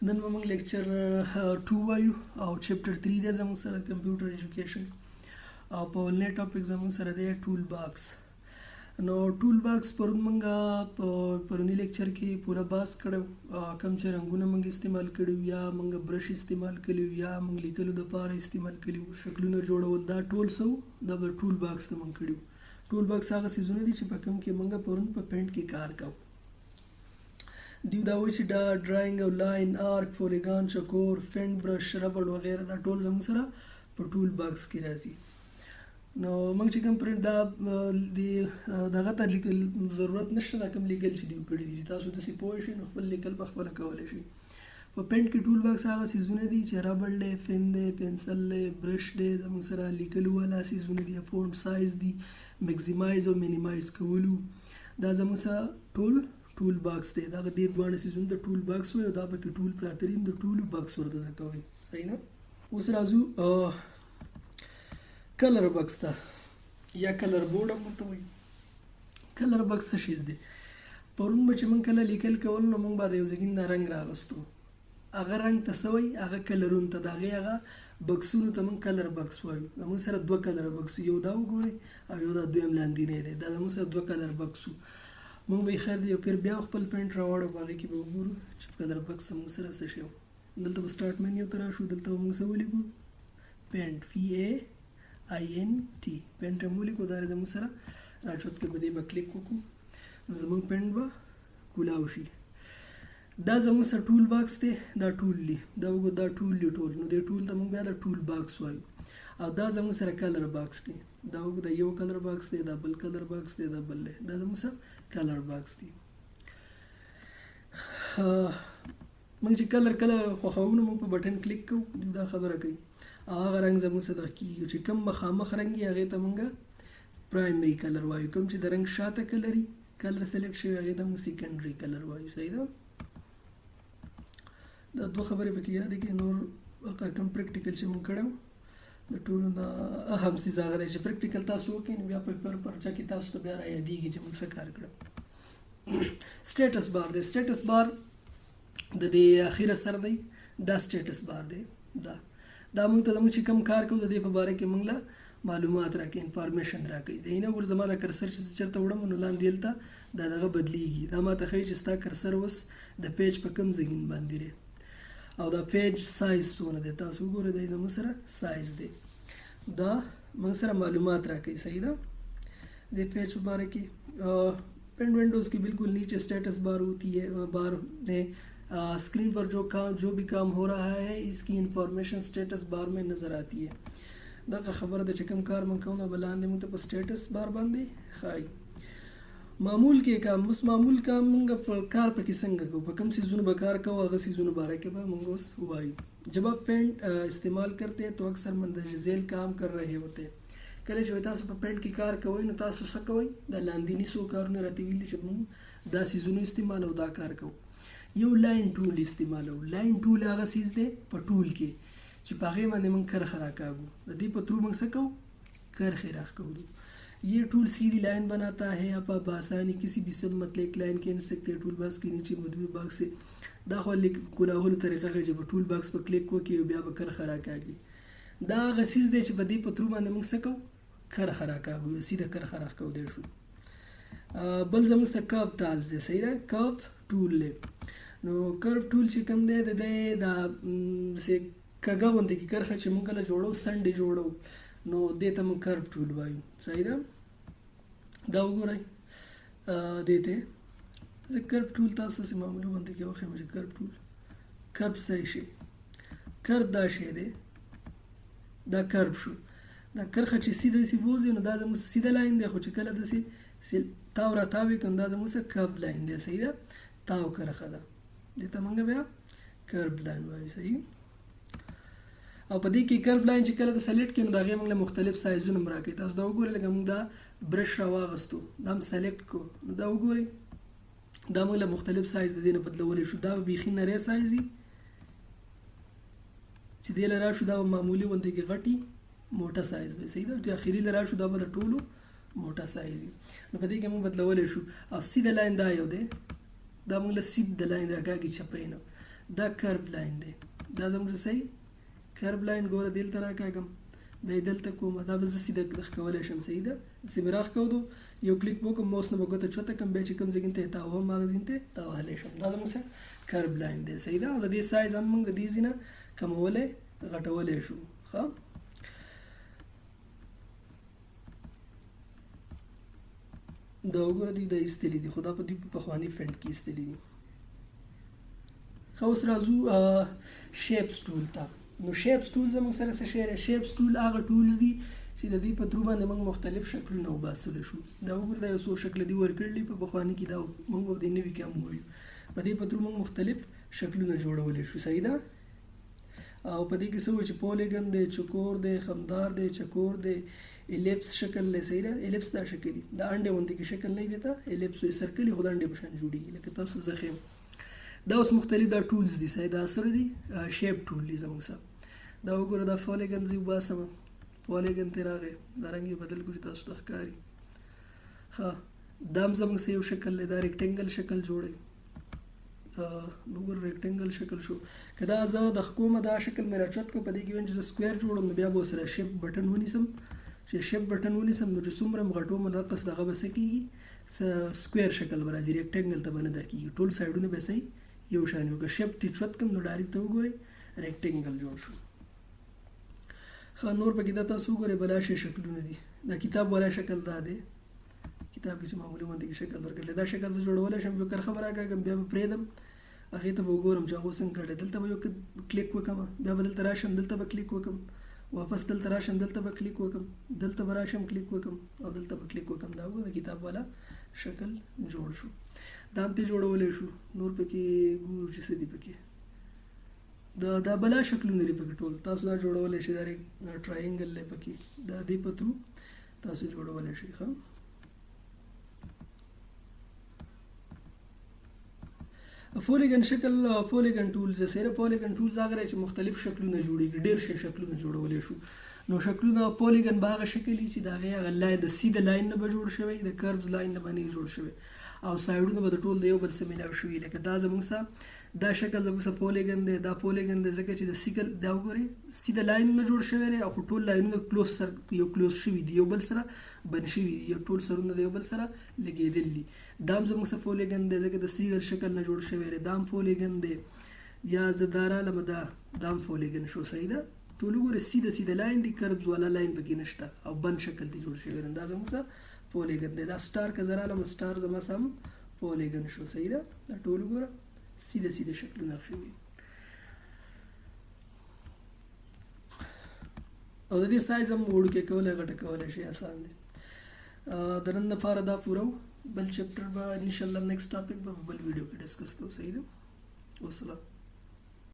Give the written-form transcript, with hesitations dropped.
نن به موږ لیکچر 2 وایو او چپټر 3 دی زموږ سره کمپیوټر ایجوکیشن او په ولنی ټاپک زموږ سره دی ټول باکس. نو ټول باکس پرون موږ په پرونی لیکچر کې پورا باس کړو کوم چې رنګونه موږ استعمال کړو یا موږ برش استعمال کړو یا موږ لیکلو لپاره استعمال کړو شکلونه جوړول دا ټول سو د ټول باکس ته موږ کړو. ټول باکس هغه سیزونه دي چې په کوم کې موږ پرون په پینټ کې کار کوو. دیو دا وایي چې دا ډرایینګ او لاین آرک پولیګان چکور فینټ برش ربړ وغیره دا ټول زموږ سره په ټول باکس کې راځي. نو موږ چې کوم پرنټ دا دغه ته لیکل ضرورت نشته دا کوم لیکل چې دیو کړي دي چې تاسو داسې پوه شئ نو خپل لیکل په خپله کولی شئ. په پینټ کې ټول باکس هغه سیزونه دي چې ربړ دی فین دی پنسل دی برش دی زموږ سره لیکلو والا سیزونه دي فونټ سایز دي میکزیمایز او مینیمایز کولو دا زموږ سره ټول باکس دی. دا دې دواړه سیزونه د ټول باکس وایي او دا پکې ټول پراته دي د ټولو باکس ورته ځکه وایي. صحیح نه؟ اوس راځو کلر باکس ته یا کلر بورډ هم ورته وایي. کلر باکس څه شی دی؟ پرون به چې موږ کله لیکل کول نو موږ به د یو ځای نه رنګ راغستو هغه رنګ ته څه وایي هغه کلرونو ته د هغې هغه بکسونو ته موږ کلر باکس وایو. زموږ سره دوه کلر باکس یو دا وګورئ او یو دا دویم لاندینی دی دا زموږ سره دوه کلر باکس وو. موږ به خیر دی یو پیر بیا خپل پینټ راوړو په هغې کې به وګورو چې کلر باکس موږ سره څه شی و. دلته به سټارټ منیو ته راشو دلته به موږ څه ولیکو پینټ PAINT پینټ هم ولیکو دا زموږ سره راچوت کې به دې به کلیک وکړو نو زموږ پینټ به کولاو شي. دا زموږ سره ټول باکس دی دا ټول دی دا وګورو دا ټول دی ټول نو دې ټول ته موږ بیا د ټول باکس وایو. او دا زموږ سره کلر باکس دی دا وګورو دا یو کلر باکس دی دا بل کلر باکس دی دا بل دی دا زموږ سره کلر باکس دی. موږ چې کلر کله خوښوو نو موږ په بټن کلیک کوو دا خبره کوي او هغه رنګ زموږ سره کېږي چې کوم مخامخ رنګ یې هغې ته موږ پرایمري کلر وایو کوم چې د رنګ شاته کلري کلر سلیکټ شوي هغې ته موږ سیکنډري کلر وایو. صحیح ده؟ دا دوه خبرې پکې یادې کړئ. نور کوم پریکټیکل چې موږ کړی د ټولو نه اهم څیز هغه دی چې پریکټیکل تاسو وکړئ نو بیا په پرچه کې تاسو ته بیا رایادېږي چې موږ څه کار کړو. سټیټس بار دی سټیټس بار د دې اخیره سره دی دا سټیټس بار دی دا موږ ته زموږ چې کوم کار کوو د دې په باره کې موږ له معلومات راکوي انفارمیشن راکوي. د اینه ور زما د کرسر چې چېرته وړم نو لاندې هلته دا دغه بدلیږي دا ماته ښایي چې ستا کرسر اوس د پیج په کوم ځایګین باندې دی او دا پیج سایز څونه دی تاسو وګورئ دا زموږ سره سایز دی دا موږ سره معلومات راکوي. صحیح ده؟ د پیج په باره کې پینٹ ونڈوز کی بالکل نیچے اسٹیٹس بار ہوتی ہے بار ہے اسکرین پر جو بھی کام ہو رہا ہے اس کی انفارمیشن اسٹیٹس بار میں نظر آتی ہے. دا خبره ده چې کوم کار من کوو نو به لاندې موږ ته په سټیټس بار باندې ښایي. معمول کې کام اوس معمول کام موږ په کار پکې څنګه کوو په کوم سیزونو به کار کوو هغه سیزونو باره کې به موږ اوس وایو. جب آپ پینٹ استعمال کرتے ہیں تو اکثر مندرجہ ذیل کام کر رہے ہوتے ہیں. کله چې تاسو په پینټ کې کار کوئ نو تاسو څه کوئ د لاندیني څو کارونه راته ویلي چې موږ دا سیزونه استعمالو دا کار کوو. یو لاین ټول استعمالو لاین ټول هغه سیز دی په ټول کې چې په هغې باندې موږ کرښه راکاږو د دې په ترو موږ څه کوو کرښې راښکوو. یہ ٹول سیدھی لائن بناتا ہے آپ بآسانی کسی بھی سمت ایک لائن کھینچ سکتے ہیں. ٹول باکس کے نیچے مدوی باکس سے دا خو کولاهولو طریقه کې چې په ټول باکس په کلیک وکړي بیا به کرښه راکاږي. دا هغه څیز دی چې په دې په ترو باندې موږ څه کوو کرښه راکاږو سیده کرښه راکاږدی شو. بل زموږ سره کرو ټالز دی. صحیح ده؟ کرو ټول دی نو کرو ټول چې کوم دی د دی دا داسې کږه غوندې کې کرښه چې موږ کله جوړو سنډې جوړو نو دې ته موږ کرو ټول وایو. صحیح ده؟ دا وګورئ دې ته زه کرب ټول تاسو داسې معمولي غوندې کې وښیم چې کرب ټول کرب څه شي کرب دا شی دی دا کرب شو دا کرښه چې سیده داسې ووځي نو دا زموږ سیده لاین دی خو چې کله داسې تاو را تاو وي که نو دا زموږ سره کرب لاین دی. صحیح ده؟ تاو کرښه ده دې ته موږ بیا کرب لاین وایو. صحیح؟ او په دې کې کرب لاین چې کله د سلیکټ کړي نو د هغې موږ له مختلف سایزونه هم راکوي. تاسو دا وګورئ لکه موږ دا برش راواغستو دا هم سلیکټ کړو نو دا وګورئ دا موږ له مختلف سایز د دې نه بدلولی شو. دا به بیخي نری سایز وي چې دې له راشو دا به معمولي غوندې کې غټي موټه سایز به. صحیح ده؟ چې اخري له راشو دا به د ټولو موټه سایز وي نو په دې کې موږ بدلولی شو. او سیده لاین دا یو دی دا موږ له سیده لاین راکاږي چپی نه دا کرب لاین دی دا زموږ څه صحیح کرب لاین ګوره دلته راکاږم بیا یې دلته کومه دا به زه سیده ښکولی شم صحیح ده داسې مې راښکودو یو کلیک به وکړم موس نه به ګوته چوته کړم بیا چې کوم ځای ته یې تاوهم هغه ځای ته تاوهلی شم دا زموږ څه کرب لاین دی صحیح ده او د دې سایز هم موږ د دې ځای نه کمولی غټولی شو ښه دا وګوره دوی دا ایستلي دي خو دا په دوی په پخواني فنټ کې ایستلي دي ښه اوس راځو شیپس ټول ته نو شیپس ټول زموږ سره څه شی دی شیپس ټول هغه ټولز دي چې د دې په ترو باندې موږ مختلف شکلونه وباسلی شو دا وګوره دا یو څو شکله دي ورکړلي په پخواني کې دا موږ به د نوي کې هم ووایو په دې په ترو موږ مختلف شکلونه جوړولی شو صحیح ده او په دې کې څه وایي چې پولیګن دی چکور دی خمدار دی چکور دی الیپس شکل دی صحیح ده الیپس دا شکل دی د انډې غوندې کې شکل نه دی ته الیپس وایي سرکل یې خو د انډې په شان جوړېږي لکه تاسو زه ښیم دا اوس مختلف دا ټولز دي صحیح دا سره دي شیپ ټول دي زموږ سره دا وګوره دا پولیګن زه وباسم پولیګن ته راغی دا رنګ یې بدل کړو چې تاسو ته ښکاري ښه دا هم زموږ سره یو شکل دی دا ریکټینګل شکل جوړوي وګوره ریکټینګل شکل شو که دا زه د ښکومه دا شکل مې راچت کړو په دې کې ویم چې زه سکویر جوړم نو بیا به ورسره شیپ بټن ونیسم چې شیپ بټن ونیسم نو چې څومره م غټوم دغه دغه به څه کېږي سکویر شکل به راځي ریکټینګل ته به نه دا کېږي ټول سایډونه به صحیح یو شان یو که شیپ ټیچوت کړم نو ډایرکټ ته وګورئ ریکټینګل جوړ شو ښه نور پکې دا تاسو وګورئ بلا شی شکلونه دي دا کتاب والا شکل دا دی کتاب کې چې معمولي غوندې کې شکل ورکړلی دا شکل زه جوړولی شم یو کرښه به راکاږم بیا به پرېږدم هغې ته به وګورم چې هغه څنګه کړی دلته به یو کلیک وکړم بیا به دلته راشم دلته به کلیک وکړم واپس دلته راشم دلته به کلیک وکړم دلته به راشم کلیک وکړم او دلته به کلیک وکړم دا وګوره د کتاب والا شکل جوړ شو دا هم ته جوړولی شو نور پکې ګورو چې څه دي پکې دا بلا شکلونه لري پکې ټول تاسو دا جوړولی شئ دا ټرایینګل دی پکې دا دې په ترو تاسو جوړولی شئ ښه پولیګن شکل پولیګن ټولز سره پولیګن ټولز هغه چې مختلف شکلونه جوړېږي ډېر شي شکلونه جوړولی شو نو شکلونه پولیګن به هغه شکل وي چې د هغې هغه لاین د سیده لاین نه به جوړ شوی د کربز لاین نه به نه جوړ شوی او سایډونه به د ټول د یو بل سره میلاو شوي لکه دا زموږ سره دا شکل زموږ سره پولیګن دی دا پولیګن دی ځکه چې د سیکل دا وګورئ سیده لاین نه جوړ شوی دی او خو ټول لاینونه کلوز سره یو کلوز شوي دي یو بل سره بند شوي دي یو ټول سرونه د یو بل سره لګېدلي دي دا هم زموږ سره پولیګن دی ځکه د سیګل شکل نه جوړ شوی دی دا هم پولیګن دی یا زه دا رالمه دا هم پولیګن شو صحیح ده ټول وګورئ سیده سیده لاین دي کربز والا لاین پکې نشته او بند شکل دی جوړ شوی دی دا زموږ سره پولیګن دی دا سټار که زه رالم سټار زما سم پولیګن شو صحیح ده دا ټول وګوره سیده سیده شکلونه شوي او د دې سایز هم وړوکی کولی غټه کولی شي اسان دی د نن لپاره دا پوره بل چپټر به انشاءالله نیکسټ ټاپک به بل ویډیو کې ډسکس کوو صحیح ده والسلام